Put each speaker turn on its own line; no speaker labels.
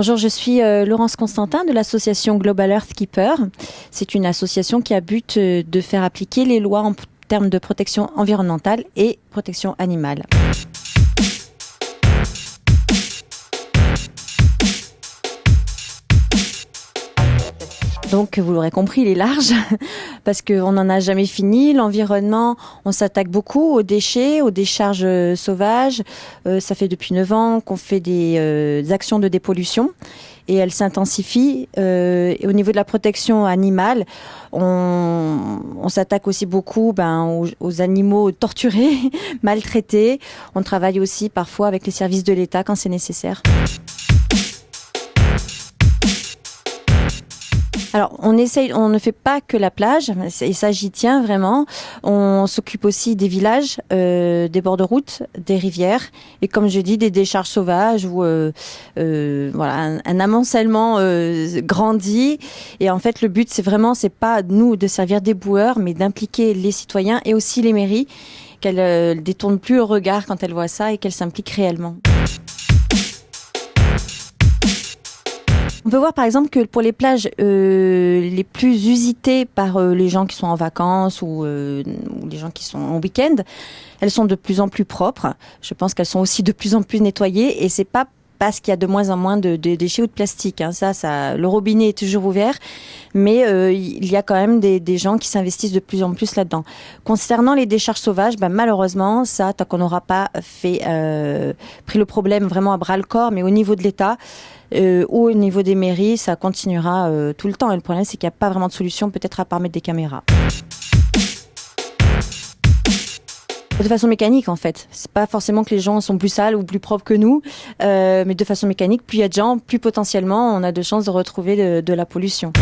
Bonjour, je suis Laurence Constantin de l'association Global Earth Keeper. C'est une association qui a but de faire appliquer les lois en termes de protection environnementale et protection animale. Donc, vous l'aurez compris, il est large parce qu'on n'en a jamais fini. L'environnement, on s'attaque beaucoup aux déchets, aux décharges sauvages. Ça fait depuis 9 ans qu'on fait des actions de dépollution et elles s'intensifient. Et au niveau de la protection animale, on s'attaque aussi beaucoup aux animaux torturés, maltraités. On travaille aussi parfois avec les services de l'État quand c'est nécessaire. Alors, on ne fait pas que la plage, et ça j'y tiens vraiment. On s'occupe aussi des villages, des bords de route, des rivières, et comme je dis, des décharges sauvages où un amoncellement grandit. Et en fait, le but, c'est pas nous de servir des boueurs, mais d'impliquer les citoyens et aussi les mairies, qu'elles détournent plus le regard quand elles voient ça et qu'elles s'impliquent réellement. On peut voir par exemple que pour les plages les plus usitées par les gens qui sont en vacances ou les gens qui sont en week-end, elles sont de plus en plus propres. Je pense qu'elles sont aussi de plus en plus nettoyées et c'est pas parce qu'il y a de moins en moins de déchets ou de plastique. Le robinet est toujours ouvert, mais il y a quand même des gens qui s'investissent de plus en plus là-dedans. Concernant les décharges sauvages, malheureusement, ça, tant qu'on n'aura pas pris le problème vraiment à bras-le-corps, mais au niveau de l'État, ou au niveau des mairies, ça continuera tout le temps. Et le problème, c'est qu'il n'y a pas vraiment de solution, peut-être à part mettre des caméras. De façon mécanique, en fait. C'est pas forcément que les gens sont plus sales ou plus propres que nous, mais de façon mécanique, plus il y a de gens, plus potentiellement on a de chances de retrouver de la pollution.